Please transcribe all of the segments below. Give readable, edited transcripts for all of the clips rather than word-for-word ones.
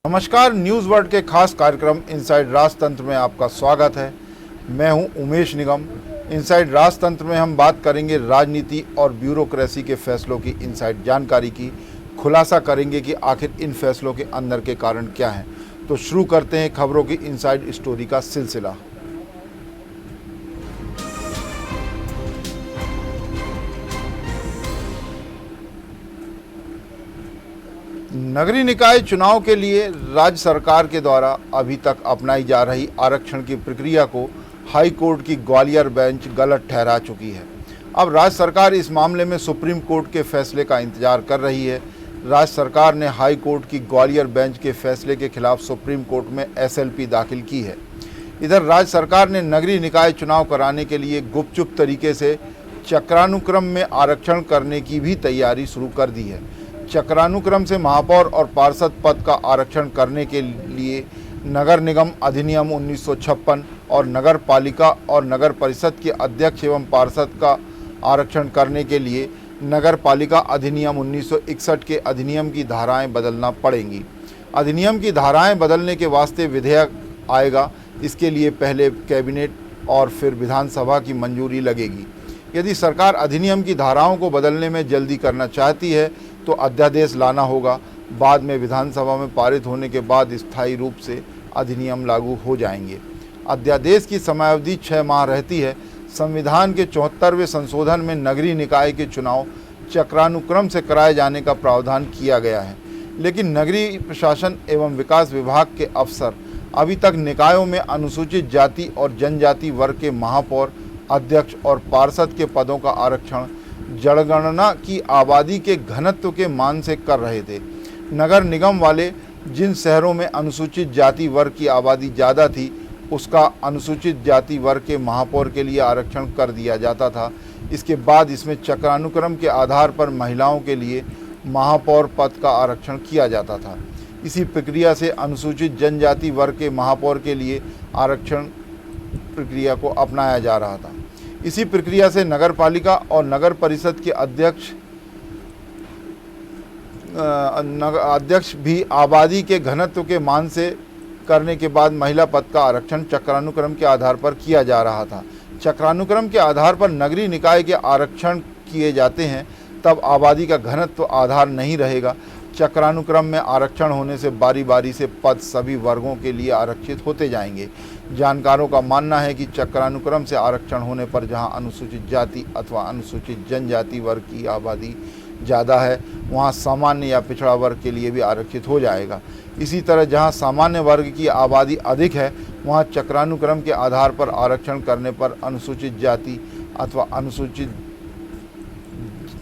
नमस्कार, news world के खास कार्यक्रम इनसाइड राजतंत्र में आपका स्वागत है। मैं हूं उमेश निगम। इनसाइड राजतंत्र में हम बात करेंगे राजनीति और ब्यूरोक्रेसी के फैसलों की इनसाइड जानकारी की। खुलासा करेंगे कि आखिर इन फैसलों के अंदर के कारण क्या हैं। तो शुरू करते हैं खबरों की इनसाइड स्टोरी का सिलसिला। नगरीय निकाय चुनाव के लिए राज्य सरकार के द्वारा अभी तक अपनाई जा रही आरक्षण की प्रक्रिया को हाई कोर्ट की ग्वालियर बेंच गलत ठहरा चुकी है। अब राज्य सरकार इस मामले में सुप्रीम कोर्ट के फैसले का इंतजार कर रही है। राज्य सरकार ने हाई कोर्ट की ग्वालियर बेंच के फैसले के खिलाफ सुप्रीम कोर्ट में एसएलपी दाखिल की है। इधर राज्य सरकार ने नगरीय निकाय चुनाव कराने के लिए गुपचुप तरीके से चक्रानुक्रम में आरक्षण करने की भी तैयारी शुरू कर दी है। चक्रानुक्रम से महापौर और पार्षद पद का आरक्षण करने के लिए नगर निगम अधिनियम 1956 और नगर पालिका और नगर परिषद के अध्यक्ष एवं पार्षद का आरक्षण करने के लिए नगर पालिका अधिनियम 1961 के अधिनियम की धाराएं बदलना पड़ेंगी। अधिनियम की धाराएं बदलने के वास्ते विधेयक आएगा। इसके लिए पहले कैबिनेट और फिर विधानसभा की मंजूरी लगेगी। यदि सरकार अधिनियम की धाराओं को बदलने में जल्दी करना चाहती है तो अध्यादेश लाना होगा। बाद में विधानसभा में पारित होने के बाद स्थायी रूप से अधिनियम लागू हो जाएंगे। अध्यादेश की समयावधि 6 माह रहती है। संविधान के 74वें संशोधन में नगरीय निकाय के चुनाव चक्रानुक्रम से कराए जाने का प्रावधान किया गया है, लेकिन नगरीय प्रशासन एवं विकास विभाग के अफसर अभी तक निकायों में अनुसूचित जाति और जनजाति वर्ग के महापौर, अध्यक्ष और पार्षद के पदों का आरक्षण जनगणना की आबादी के घनत्व के मान से कर रहे थे। नगर निगम वाले जिन शहरों में अनुसूचित जाति वर्ग की आबादी ज़्यादा थी, उसका अनुसूचित जाति वर्ग के महापौर के लिए आरक्षण कर दिया जाता था। इसके बाद इसमें चक्रानुक्रम के आधार पर महिलाओं के लिए महापौर पद का आरक्षण किया जाता था। इसी प्रक्रिया से अनुसूचित जनजाति वर्ग के महापौर के लिए आरक्षण प्रक्रिया को अपनाया जा रहा था। इसी प्रक्रिया से नगर पालिका और नगर परिषद के अध्यक्ष भी आबादी के घनत्व के मान से करने के बाद महिला पद का आरक्षण चक्रानुक्रम के आधार पर किया जा रहा था। चक्रानुक्रम के आधार पर नगरीय निकाय के आरक्षण किए जाते हैं, तब आबादी का घनत्व आधार नहीं रहेगा। चक्रानुक्रम में आरक्षण होने से बारी बारी से पद सभी वर्गों के लिए आरक्षित होते जाएंगे। जानकारों का मानना है कि चक्रानुक्रम से आरक्षण होने पर जहां अनुसूचित जाति अथवा अनुसूचित जनजाति वर्ग की आबादी ज़्यादा है, वहां सामान्य या पिछड़ा वर्ग के लिए भी आरक्षित हो जाएगा। इसी तरह जहां सामान्य वर्ग की आबादी अधिक है, वहां चक्रानुक्रम के आधार पर आरक्षण करने पर अनुसूचित जाति अथवा अनुसूचित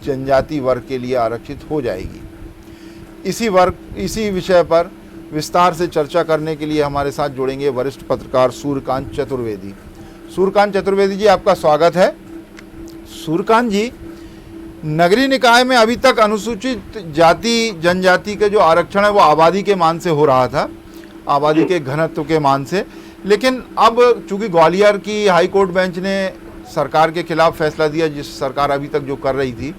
जनजाति वर्ग के लिए आरक्षित हो जाएगी। इसी विषय पर विस्तार से चर्चा करने के लिए हमारे साथ जुड़ेंगे वरिष्ठ पत्रकार सूर्यकांत चतुर्वेदी। सूर्यकांत चतुर्वेदी जी, आपका स्वागत है। सूर्यकांत जी, नगरीय निकाय में अभी तक अनुसूचित जाति जनजाति के जो आरक्षण है वो आबादी के मान से हो रहा था, आबादी के घनत्व के मान से, लेकिन अब चूंकि ग्वालियर की हाई कोर्ट बेंच ने सरकार के खिलाफ फैसला दिया, जिस सरकार अभी तक जो कर रही थी,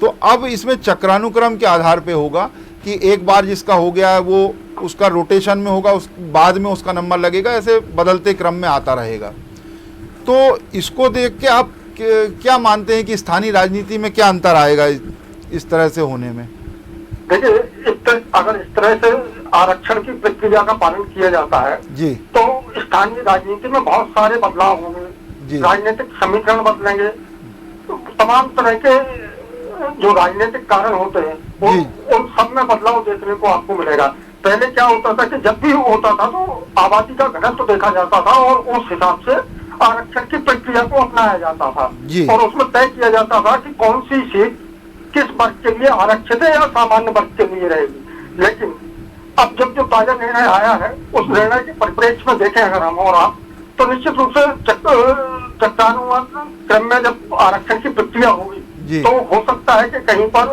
तो अब इसमें चक्रानुक्रम के आधार पे होगा कि एक बार जिसका हो गया है वो उसका रोटेशन में होगा, उस बाद में उसका नंबर लगेगा, ऐसे बदलते क्रम में आता रहेगा। तो इसको देख के आप क्या मानते हैं कि स्थानीय राजनीति में क्या अंतर आएगा इस तरह से होने में? देखिए, अगर इस तरह से आरक्षण की प्रक्रिया का पालन किया जाता है जी, तो स्थानीय राजनीति में बहुत सारे बदलाव होंगे। राजनीतिक समीकरण बदलेंगे, तो तमाम तरह के जो राजनीतिक कारण होते हैं उन सब में बदलाव देखने को आपको मिलेगा। पहले क्या होता था कि जब भी होता था तो आबादी का घनत्व देखा जाता था और उस हिसाब से आरक्षण की प्रक्रिया को अपनाया जाता था और उसमें तय किया जाता था कि कौन सी सीट किस वर्ग के लिए आरक्षित है या सामान्य वर्ग के लिए रहेगी। लेकिन अब जब जो ताजा निर्णय आया है, उस निर्णय के परिप्रेक्ष्य में देखें अगर हम और आप, तो निश्चित रूप से चक्रानुक्रम में जब आरक्षण की प्रक्रिया होगी तो हो सकता है कि कहीं पर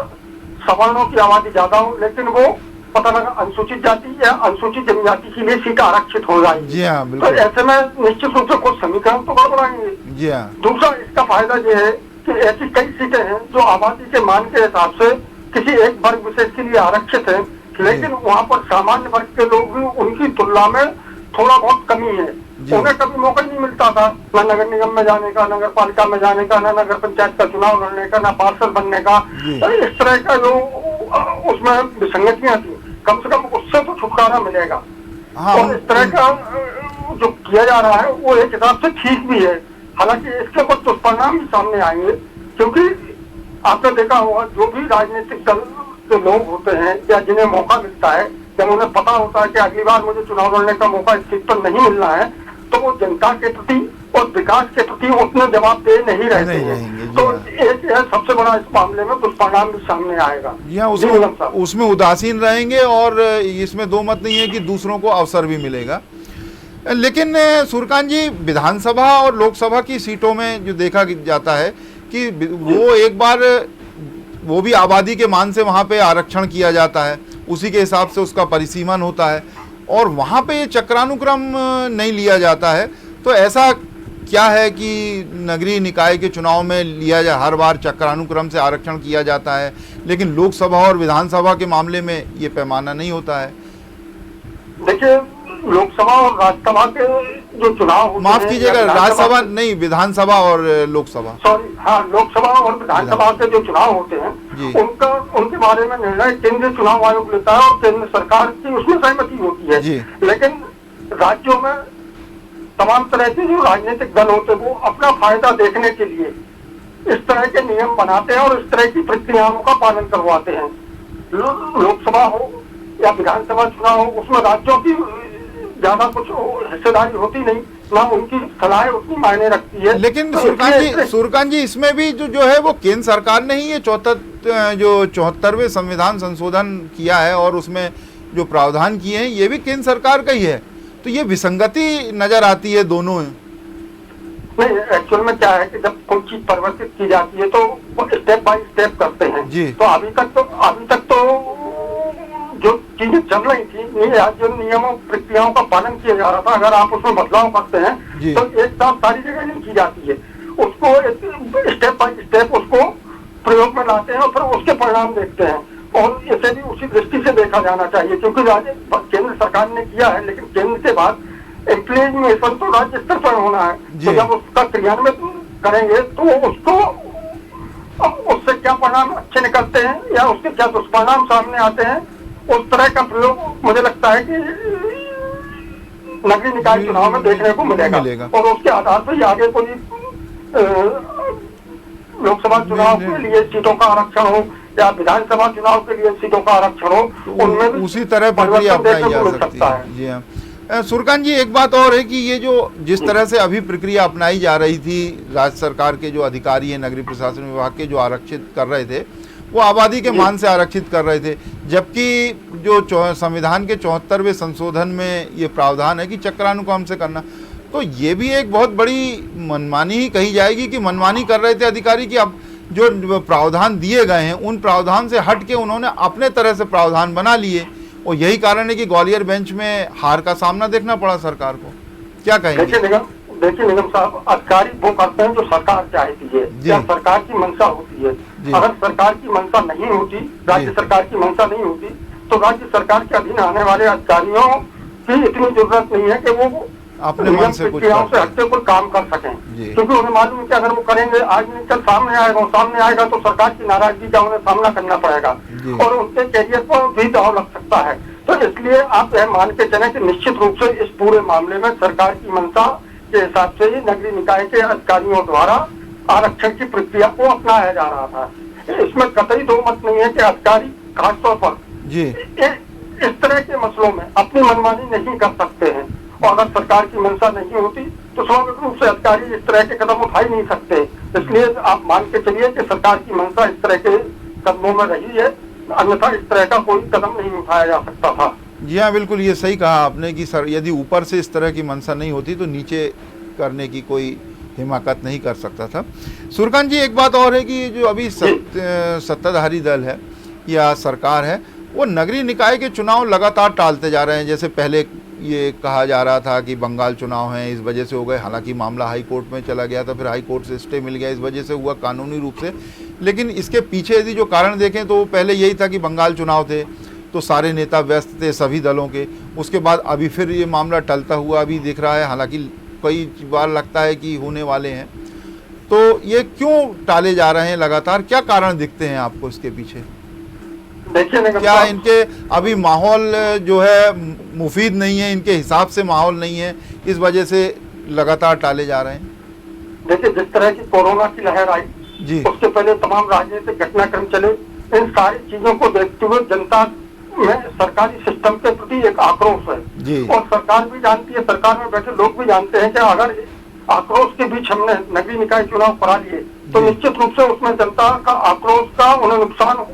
सवर्णों की आबादी ज्यादा हो, लेकिन वो पता लगा अनुसूचित जाति या अनुसूचित जनजाति के लिए सीट आरक्षित हो जाएगी। जी हाँ, तो ऐसे में निश्चित रूप से कुछ समीकरण तो गड़बड़ाएंगे। जी हाँ। दूसरा इसका फायदा ये है कि ऐसी कई सीटें हैं जो आबादी के मान के हिसाब से किसी एक वर्ग विशेष के लिए आरक्षित है, लेकिन वहाँ पर सामान्य वर्ग के लोग भी उनकी तुलना में थोड़ा बहुत कमी है। उन्हें कभी मौका नहीं मिलता था न नगर निगम में जाने का, नगर पालिका में जाने का, न नगर पंचायत का चुनाव लड़ने का, न पार्षद बनने का। इस तरह का जो उसमें विसंगतियां थी, कम से कम उससे तो छुटकारा मिलेगा। और इस तरह का जो किया जा रहा है वो एक हिसाब से ठीक भी है। हालांकि इसके कुछ दुष्परिणाम भी सामने आएंगे, क्योंकि आपने देखा होगा जो भी राजनीतिक दल के लोग होते हैं या जिन्हें मौका मिलता है, जब उन्हें पता होता है कि अगली बार मुझे चुनाव लड़ने का मौका इस सीट पर नहीं मिलना है, तो वो जनता के प्रति और विकास के प्रति उतने जवाबदेह नहीं रहते हैं। तो एक सबसे बड़ा इस मामले में दुष्परिणाम भी सामने आएगा। उसमें उदासीन रहेंगे और इसमें दो मत नहीं है कि दूसरों को अवसर भी मिलेगा। लेकिन सूर्यकांत जी, विधानसभा और लोकसभा की सीटों में जो देखा जाता है कि वो एक बार वो भी आबादी के मान से वहाँ पे आरक्षण किया जाता है, उसी के हिसाब से उसका परिसीमन होता है और वहाँ पे ये चक्रानुक्रम नहीं लिया जाता है। तो ऐसा क्या है कि नगरीय निकाय के चुनाव में लिया जाए, हर बार चक्रानुक्रम से आरक्षण किया जाता है, लेकिन लोकसभा और विधानसभा के मामले में ये पैमाना नहीं होता है? देखिए, लोकसभा और राज्यसभा के जो चुनाव, माफ कीजिएगा, राज्यसभा नहीं, विधानसभा और लोकसभा, सॉरी, हाँ, लोकसभा और विधानसभा के जो चुनाव होते हैं उनके बारे में निर्णय केंद्रीय चुनाव आयोग लेता है और केंद्र सरकार की उसमें सहमति होती है। लेकिन राज्यों में तमाम तरह के जो राजनीतिक दल होते हैं वो अपना फायदा देखने के लिए इस तरह के नियम बनाते हैं और इस तरह की प्रक्रियाओं का पालन करवाते हैं। लोकसभा हो या विधानसभा चुनाव हो, उसमें राज्यों की ज्यादा कुछ हिस्सेदारी होती नहीं, ना उनकी सलाह उतनी मायने रखती है। लेकिन सूर्यकांत जी, इसमें भी जो है वो केंद्र सरकार ने ही ये 74वें संविधान संशोधन किया है और उसमें जो प्रावधान किए हैं ये भी केंद्र सरकार का ही है, तो ये विसंगति नजर आती है दोनों में। नहीं, एक्चुअल में क्या है कि जब कोई चीज परिवर्तित की जाती है तो वो स्टेप बाय स्टेप करते हैं जी। तो अभी तक तो जो चीजें चल रही थी, जो नियमों प्रक्रियाओं का पालन किया जा रहा था, अगर आप उसमें बदलाव करते हैं तो एक साथ सारी जगह नहीं की जाती है, उसको स्टेप बाय स्टेप उसको प्रयोग में लाते हैं और फिर उसके परिणाम देखते हैं। और इसे भी उसी दृष्टि से देखा जाना चाहिए, क्योंकि केंद्र सरकार ने किया है, लेकिन केंद्र के बाद इम्प्लीमेंटेशन तो राज्य स्तर पर होना है। तो जब उसका क्रियान्वयन करेंगे तो उससे क्या परिणाम अच्छे निकलते हैं या उसके क्या दुष्परिणाम सामने आते हैं, उस तरह का प्रयोग मुझे लगता है कि नगरीय निकाय चुनाव में देखने को मिलेगा। और उसके आधार पर आगे कोई लोकसभा चुनाव के लिए सीटों का आरक्षण हो या विधानसभा चुनाव के लिए सीटों का आरक्षण हो, उनमें भी उसी तरह प्रक्रिया अपनाई जा सकती है। जी हाँ सूर्यकांत जी, एक बात और है कि ये जो जिस तरह से अभी प्रक्रिया अपनाई जा रही थी, राज्य सरकार के जो अधिकारी हैं नगरीय प्रशासन विभाग के, जो आरक्षित कर रहे थे वो आबादी के मान से आरक्षित कर रहे थे, जबकि जो संविधान के 74वें संशोधन में ये प्रावधान है कि चक्रानुक्रम से करना, तो ये भी एक बहुत बड़ी मनमानी ही कही जाएगी कि मनमानी कर रहे थे अधिकारी कि अब जो प्रावधान दिए गए हैं उन प्रावधान से हट के उन्होंने अपने तरह से प्रावधान बना लिए, और यही कारण है कि ग्वालियर बेंच में हार का सामना देखना पड़ा सरकार को। क्या कहेंगे? देखिए निगम साहब, अधिकारी वो करते हैं जो सरकार चाहती है या सरकार की मंशा होती है। अगर सरकार की मंशा नहीं होती, राज्य सरकार की मंशा नहीं होती, तो राज्य सरकार के अधीन आने वाले अधिकारियों की इतनी जरूरत नहीं है कि वो अपने मन से कुछ हटके कोई काम कर सकें, क्योंकि उन्हें मालूम है कि अगर वो करेंगे आज नहीं कल सामने आएगा तो सरकार की नाराजगी का उन्हें सामना करना पड़ेगा और उनके कैरियर पर भी दाव लग सकता है। तो इसलिए आप यह मान के चलें कि निश्चित रूप से इस पूरे मामले में सरकार की मंशा के हिसाब से ही नगरीय निकाय के अधिकारियों द्वारा आरक्षण की प्रक्रिया को अपनाया जा रहा था। इसमें कतई दो मत नहीं है कि अधिकारी खासतौर पर इस तरह के मसलों में अपनी मनमानी नहीं कर सकते हैं, और अगर सरकार की मंशा नहीं होती तो स्वाभाविक रूप से अधिकारी इस तरह के कदम उठा ही नहीं सकते। इसलिए आप मान के चलिए कि सरकार की मंशा इस तरह के कदमों में रही है, अन्यथा इस तरह का कोई कदम नहीं उठाया जा सकता था। जी हाँ, बिल्कुल ये सही कहा आपने कि सर यदि ऊपर से इस तरह की मंशा नहीं होती तो नीचे करने की कोई हिमाकत नहीं कर सकता था। सूर्यकांत जी, एक बात और है कि जो अभी सत्ताधारी दल है या सरकार है वो नगरीय निकाय के चुनाव लगातार टालते जा रहे हैं। जैसे पहले ये कहा जा रहा था कि बंगाल चुनाव हैं इस वजह से हो गए, हालांकि मामला हाई कोर्ट में चला गया था, फिर हाई कोर्ट से स्टे मिल गया, इस वजह से हुआ कानूनी रूप से। लेकिन इसके पीछे यदि जो कारण देखें तो पहले यही था कि बंगाल चुनाव थे, तो सारे नेता व्यस्त थे सभी दलों के। उसके बाद अभी फिर ये मामला टलता हुआ अभी दिख रहा है, हालांकि कई बार लगता है कि होने वाले हैं। तो ये क्यों टाले जा रहे हैं लगातार, क्या कारण दिखते हैं आपको इसके पीछे? देखिए, क्या इनके अभी माहौल जो है मुफीद नहीं है, इनके हिसाब से माहौल नहीं है, इस वजह से लगातार टाले जा रहे हैं? देखिए, जिस तरह की कोरोना की लहर आई जी, उसके पहले तमाम राजनीतिक घटनाक्रम चले, इन सारी चीजों को देखते हुए जनता में सरकारी सिस्टम के प्रति एक आक्रोश है जी। और सरकार भी जानती है, सरकार में बैठे लोग भी जानते हैं कि अगर आक्रोश के बीच हमने नगरीय निकाय चुनाव करा लिए तो निश्चित रूप से उसमें जनता का आक्रोश का उन्हें नुकसान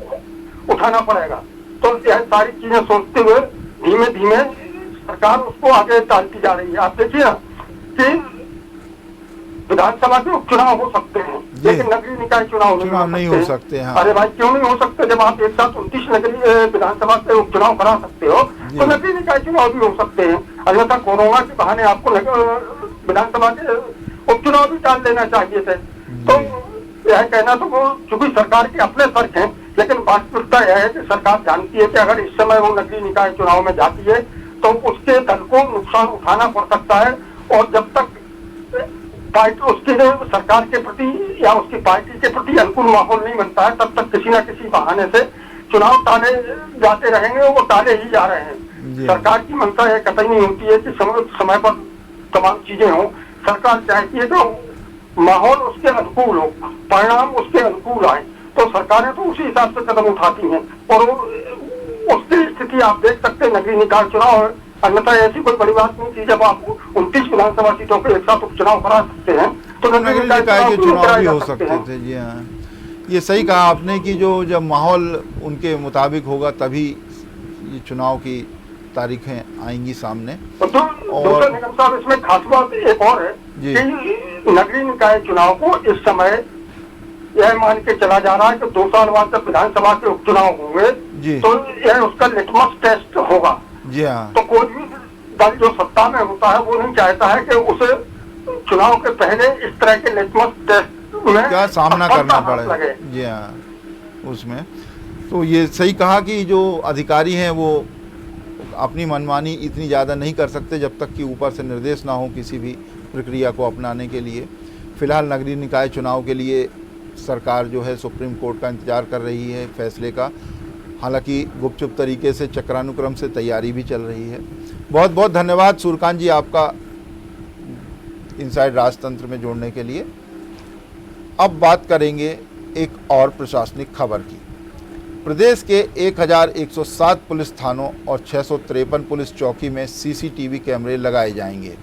उठाना पड़ेगा। तो यह सारी चीजें सोचते हुए धीमे धीमे सरकार उसको आगे टालती जा रही है। आप देखिए ना कि विधानसभा के उपचुनाव हो सकते हैं लेकिन नगरीय निकाय चुनाव नहीं हो सकते। हाँ। अरे भाई, क्यों नहीं हो सकते? जब आप एक साथ 29 नगरीय विधानसभा के उपचुनाव करा सकते हो तो नगरीय निकाय चुनाव भी हो सकते हैं। अन्यथा कोरोना के बहाने आपको विधानसभा के उपचुनाव भी टाल देना चाहिए थे। तो यह कहना तो वो चूंकि सरकार के अपने तर्क हैं, लेकिन वास्तविकता यह है कि सरकार जानती है कि अगर इस समय वो नगरीय निकाय चुनाव में जाती है तो उसके दल को नुकसान उठाना पड़ सकता है और जब तक पार्टी उसके सरकार के प्रति या उसकी पार्टी के प्रति अनुकूल माहौल नहीं बनता है तब तक किसी न किसी बहाने से चुनाव टाले जाते रहेंगे और वो टाले ही जा रहे हैं। सरकार की मंशा यह कतई नहीं होती है कि समय पर तमाम चीजें हों। सरकार चाहती है कि माहौल उसके अनुकूल हो, परिणाम उसके अनुकूल आए, तो सरकारें तो उसी हिसाब से कदम उठाती हैं और उसकी स्थिति आप देख सकते हैं नगरीय निकाय चुनाव। अन्यथा ऐसी कोई बड़ी बात नहीं थी, जब आप 29 विधानसभा सीटों के एक साथ उपचुनाव करा सकते हैं तो नगरीय निकाय के चुनाव भी हो सकते थे। जी हाँ, ये सही कहा आपने कि जब माहौल उनके मुताबिक होगा तभी ये चुनाव की तारीखें आएंगी सामने। और निगम साहब, इसमें खास बात एक और है कि नगरीय निकाय चुनाव को इस समय यह मान के चला जा रहा है कि 2 साल बाद जब विधानसभा के उपचुनाव होंगे तो यह उसका लिटमस टेस्ट होगा। जी हाँ। तो कोई भी दल जो सत्ता में होता है वो नहीं चाहता है कि उसे चुनाव के पहले इस तरह के लिटमस टेस्ट में क्या सामना करना पड़े। जी हाँ, उसमें तो ये सही कहा कि जो अधिकारी हैं वो अपनी मनमानी इतनी ज़्यादा नहीं कर सकते जब तक कि ऊपर से निर्देश ना हो किसी भी प्रक्रिया को अपनाने के लिए। फिलहाल नगरीय निकाय चुनाव के लिए सरकार जो है सुप्रीम कोर्ट का इंतज़ार कर रही है फैसले का। हालांकि गुपचुप तरीके से चक्रानुक्रम से तैयारी भी चल रही है। बहुत बहुत धन्यवाद सूर्यकांत जी आपका इनसाइड राजतंत्र में जोड़ने के लिए। अब बात करेंगे एक और प्रशासनिक खबर की। प्रदेश के 1107 पुलिस थानों और 653 पुलिस चौकी में सीसीटीवी कैमरे लगाए जाएंगे।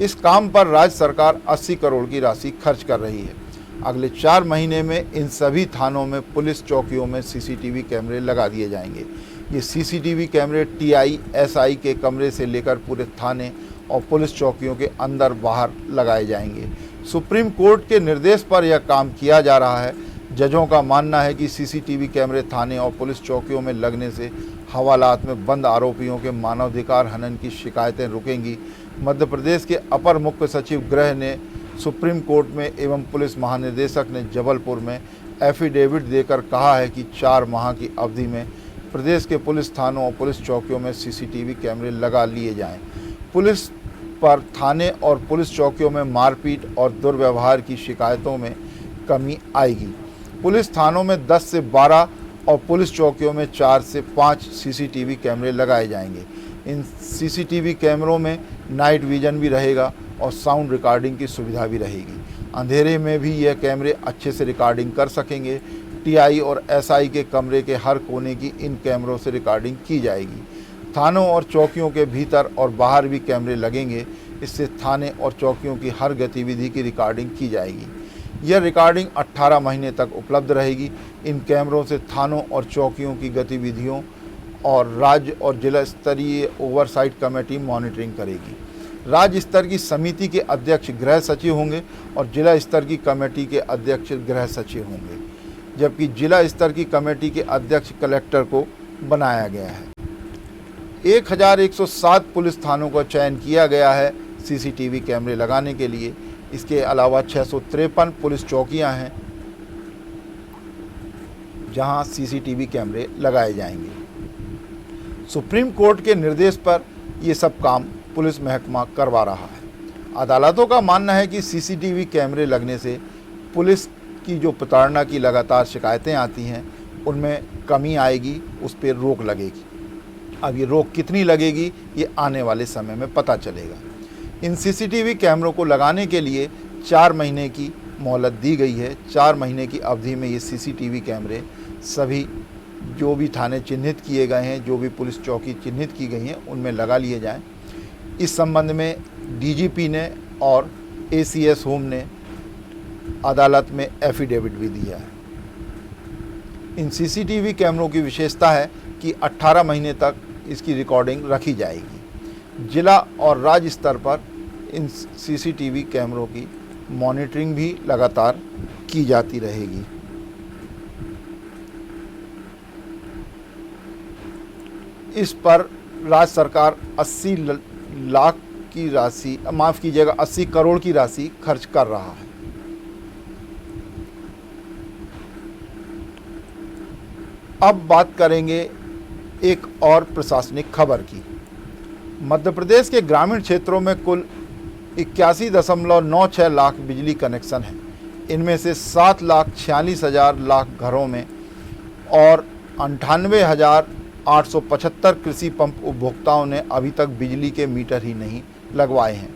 इस काम पर राज्य सरकार 80 करोड़ की राशि खर्च कर रही है। अगले 4 महीने में इन सभी थानों में पुलिस चौकियों में सीसीटीवी कैमरे लगा दिए जाएंगे। ये सीसीटीवी कैमरे टीआई एसआई के कमरे से लेकर पूरे थाने और पुलिस चौकियों के अंदर बाहर लगाए जाएंगे। सुप्रीम कोर्ट के निर्देश पर यह काम किया जा रहा है। जजों का मानना है कि सीसीटीवी कैमरे थाने और पुलिस चौकियों में लगने से हवालात में बंद आरोपियों के मानवाधिकार हनन की शिकायतें रुकेंगी। मध्य प्रदेश के अपर मुख्य सचिव गृह ने सुप्रीम कोर्ट में एवं पुलिस महानिदेशक ने जबलपुर में एफिडेविट देकर कहा है कि 4 माह की अवधि में प्रदेश के पुलिस थानों और पुलिस चौकियों में सीसीटीवी कैमरे लगा लिए जाएं। पुलिस पर थाने और पुलिस चौकियों में मारपीट और दुर्व्यवहार की शिकायतों में कमी आएगी। पुलिस थानों में 10 से 12 और पुलिस चौकियों में 4 से 5 सीसीटीवी कैमरे लगाए जाएंगे। इन सीसीटीवी कैमरों में नाइट विजन भी रहेगा और साउंड रिकॉर्डिंग की सुविधा भी रहेगी। अंधेरे में भी यह कैमरे अच्छे से रिकॉर्डिंग कर सकेंगे। टीआई और एसआई के कमरे के हर कोने की इन कैमरों से रिकॉर्डिंग की जाएगी। थानों और चौकियों के भीतर और बाहर भी कैमरे लगेंगे। इससे थाने और चौकियों की हर गतिविधि की रिकॉर्डिंग की जाएगी। यह रिकॉर्डिंग 18 महीने तक उपलब्ध रहेगी। इन कैमरों से थानों और चौकियों की गतिविधियों और राज्य और जिला स्तरीय ओवरसाइट कमेटी मॉनिटरिंग करेगी। राज्य स्तर की समिति के अध्यक्ष गृह सचिव होंगे और जिला स्तर की कमेटी के अध्यक्ष गृह सचिव होंगे, जबकि जिला स्तर की कमेटी के अध्यक्ष कलेक्टर को बनाया गया है। 1107 पुलिस थानों का चयन किया गया है सीसीटीवी कैमरे लगाने के लिए। इसके अलावा 653 पुलिस चौकियां हैं जहां सीसीटीवी कैमरे लगाए जाएंगे। सुप्रीम कोर्ट के निर्देश पर ये सब काम पुलिस महकमा करवा रहा है। अदालतों का मानना है कि सीसीटीवी कैमरे लगने से पुलिस की जो प्रताड़ना की लगातार शिकायतें आती हैं उनमें कमी आएगी, उस पर रोक लगेगी। अब ये रोक कितनी लगेगी ये आने वाले समय में पता चलेगा। इन सीसीटीवी कैमरों को लगाने के लिए 4 महीने की मोहलत दी गई है। 4 महीने की अवधि में ये सीसीटीवी कैमरे सभी जो भी थाने चिन्हित किए गए हैं, जो भी पुलिस चौकी चिन्हित की गई हैं, उनमें लगा लिए जाएं। इस संबंध में डीजीपी ने और एसीएस होम ने अदालत में एफिडेविट भी दिया है। इन सीसीटीवी कैमरों की विशेषता है कि 18 महीने तक इसकी रिकॉर्डिंग रखी जाएगी। जिला और राज्य स्तर पर इन सीसीटीवी कैमरों की मॉनिटरिंग भी लगातार की जाती रहेगी। इस पर राज्य सरकार 80 लाख की राशि, माफ़ कीजिएगा 80 करोड़ की राशि खर्च कर रहा है। अब बात करेंगे एक और प्रशासनिक खबर की। मध्य प्रदेश के ग्रामीण क्षेत्रों में कुल 81.96 लाख बिजली कनेक्शन हैं। इनमें से 7,46,000 लाख घरों में और 98,875 कृषि पंप उपभोक्ताओं ने अभी तक बिजली के मीटर ही नहीं लगवाए हैं।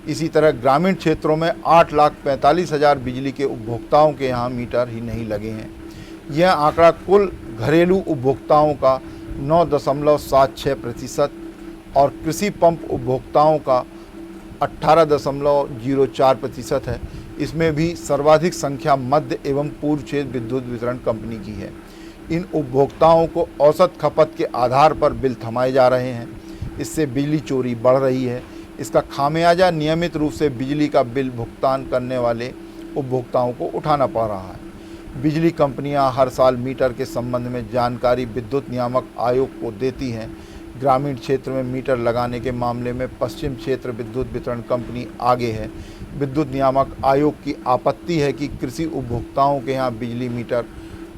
इसी तरह ग्रामीण क्षेत्रों में 8,45,000 बिजली के उपभोक्ताओं के यहाँ मीटर ही नहीं लगे हैं। यह आंकड़ा कुल घरेलू उपभोक्ताओं का 9.76% और कृषि पंप उपभोक्ताओं का 18.04% है। इसमें भी सर्वाधिक संख्या मध्य एवं पूर्व क्षेत्र विद्युत वितरण कंपनी की है। इन उपभोक्ताओं को औसत खपत के आधार पर बिल थमाए जा रहे हैं। इससे बिजली चोरी बढ़ रही है। इसका खामियाजा नियमित रूप से बिजली का बिल भुगतान करने वाले उपभोक्ताओं को उठाना पड़ रहा है। बिजली कंपनियां हर साल मीटर के संबंध में जानकारी विद्युत नियामक आयोग को देती हैं। ग्रामीण क्षेत्र में मीटर लगाने के मामले में पश्चिम क्षेत्र विद्युत वितरण कंपनी आगे है। विद्युत नियामक आयोग की आपत्ति है कि कृषि उपभोक्ताओं के यहाँ बिजली मीटर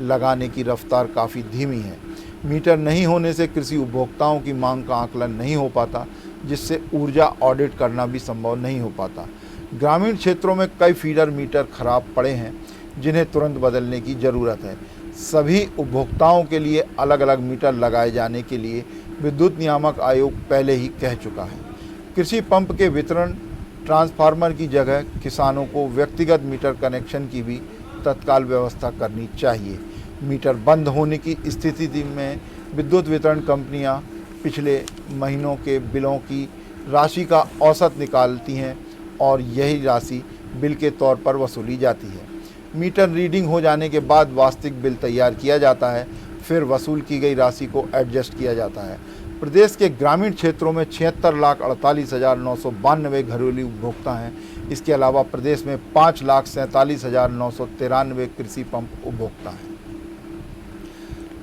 लगाने की रफ्तार काफ़ी धीमी है। मीटर नहीं होने से कृषि उपभोक्ताओं की मांग का आकलन नहीं हो पाता, जिससे ऊर्जा ऑडिट करना भी संभव नहीं हो पाता। ग्रामीण क्षेत्रों में कई फीडर मीटर खराब पड़े हैं, जिन्हें तुरंत बदलने की ज़रूरत है। सभी उपभोक्ताओं के लिए अलग अलग मीटर लगाए जाने के लिए विद्युत नियामक आयोग पहले ही कह चुका है। कृषि पंप के वितरण ट्रांसफार्मर की जगह किसानों को व्यक्तिगत मीटर कनेक्शन की भी तत्काल व्यवस्था करनी चाहिए। मीटर बंद होने की स्थिति में विद्युत वितरण कंपनियां पिछले महीनों के बिलों की राशि का औसत निकालती हैं और यही राशि बिल के तौर पर वसूली जाती है। मीटर रीडिंग हो जाने के बाद वास्तविक बिल तैयार किया जाता है, फिर वसूल की गई राशि को एडजस्ट किया जाता है। प्रदेश के ग्रामीण क्षेत्रों में 76,48,992 घरेलू उपभोक्ता हैं। इसके अलावा प्रदेश में 5,47,993 कृषि पंप उपभोक्ता हैं।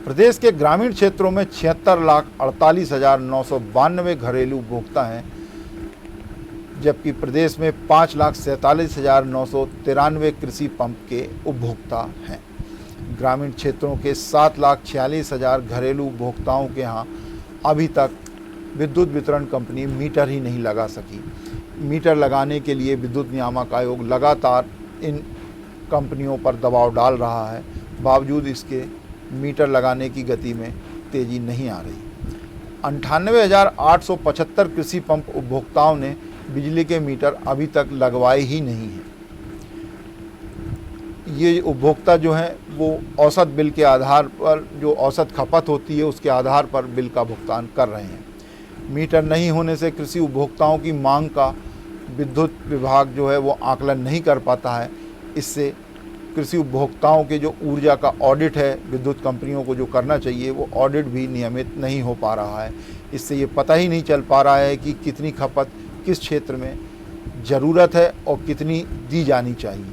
प्रदेश के ग्रामीण क्षेत्रों में 76,48,992 घरेलू उपभोक्ता हैं, जबकि प्रदेश में 5,47,993 कृषि पंप के उपभोक्ता हैं। ग्रामीण क्षेत्रों के 7,46,000 घरेलू उपभोक्ताओं के यहाँ अभी तक विद्युत वितरण कंपनी मीटर ही नहीं लगा सकी। मीटर लगाने के लिए विद्युत नियामक आयोग लगातार इन कंपनियों पर दबाव डाल रहा है, बावजूद इसके मीटर लगाने की गति में तेज़ी नहीं आ रही। 98,875 कृषि पंप उपभोक्ताओं ने बिजली के मीटर अभी तक लगवाए ही नहीं हैं। ये उपभोक्ता जो हैं वो औसत बिल के आधार पर, जो औसत खपत होती है उसके आधार पर बिल का भुगतान कर रहे हैं। मीटर नहीं होने से कृषि उपभोक्ताओं की मांग का विद्युत विभाग जो है वो आकलन नहीं कर पाता है। इससे कृषि उपभोक्ताओं के जो ऊर्जा का ऑडिट है विद्युत कंपनियों को जो करना चाहिए वो ऑडिट भी नियमित नहीं हो पा रहा है। इससे ये पता ही नहीं चल पा रहा है कि कितनी खपत किस क्षेत्र में ज़रूरत है और कितनी दी जानी चाहिए।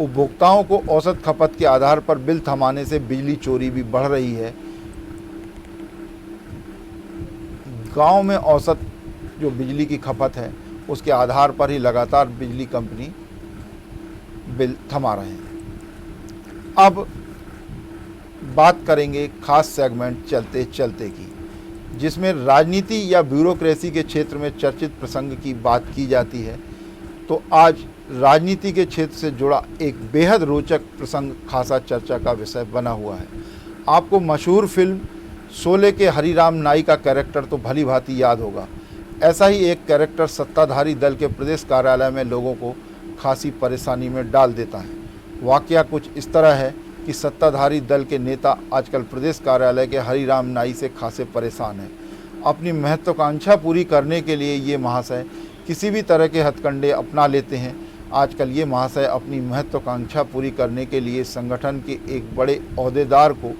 उपभोक्ताओं को औसत खपत के आधार पर बिल थमाने से बिजली चोरी भी बढ़ रही है। गांव में औसत जो बिजली की खपत है उसके आधार पर ही लगातार बिजली कंपनी बिल थमा रहे हैं। अब बात करेंगे खास सेगमेंट चलते चलते की। जिसमें राजनीति या ब्यूरोक्रेसी के क्षेत्र में चर्चित प्रसंग की बात की जाती है, तो आज राजनीति के क्षेत्र से जुड़ा एक बेहद रोचक प्रसंग खासा चर्चा का विषय बना हुआ है। आपको मशहूर फिल्म शोले के हरिराम नाई का कैरेक्टर तो भली भांति याद होगा। ऐसा ही एक कैरेक्टर सत्ताधारी दल के प्रदेश कार्यालय में लोगों को खासी परेशानी में डाल देता है। वाकया कुछ इस तरह है कि सत्ताधारी दल के नेता आजकल प्रदेश कार्यालय के हरिराम नाई से खासे परेशान हैं। अपनी महत्वाकांक्षा पूरी करने के लिए ये महाशय किसी भी तरह के हथकंडे अपना लेते हैं। आजकल ये महाशय अपनी महत्वाकांक्षा पूरी करने के लिए संगठन के एक बड़े ओहदेदार को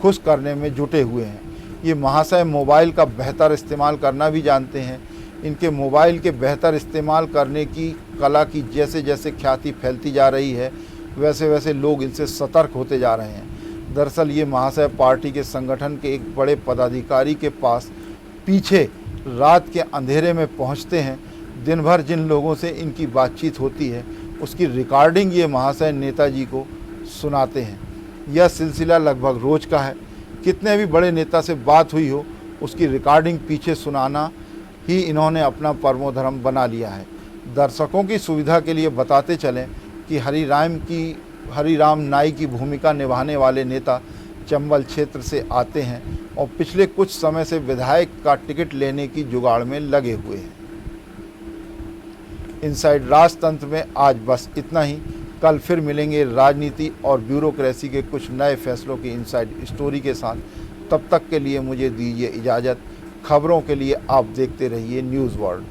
खुश करने में जुटे हुए हैं। ये महाशय मोबाइल का बेहतर इस्तेमाल करना भी जानते हैं। इनके मोबाइल के बेहतर इस्तेमाल करने की कला की जैसे जैसे ख्याति फैलती जा रही है, वैसे वैसे लोग इनसे सतर्क होते जा रहे हैं। दरअसल ये महाशय पार्टी के संगठन के एक बड़े पदाधिकारी के पास पीछे रात के अंधेरे में पहुंचते हैं। दिन भर जिन लोगों से इनकी बातचीत होती है उसकी रिकॉर्डिंग ये महाशय नेताजी को सुनाते हैं। यह सिलसिला लगभग रोज का है। कितने भी बड़े नेता से बात हुई हो, उसकी रिकॉर्डिंग पीछे सुनाना ही इन्होंने अपना परमोधर्म बना लिया है। दर्शकों की सुविधा के लिए बताते चलें कि हरिराम नाई की भूमिका निभाने वाले नेता चंबल क्षेत्र से आते हैं और पिछले कुछ समय से विधायक का टिकट लेने की जुगाड़ में लगे हुए हैं। इनसाइड राजतंत्र में आज बस इतना ही। कल फिर मिलेंगे राजनीति और ब्यूरोक्रेसी के कुछ नए फैसलों की इनसाइड स्टोरी के साथ। तब तक के लिए मुझे दीजिए इजाज़त। खबरों के लिए आप देखते रहिए न्यूज़ वर्ल्ड।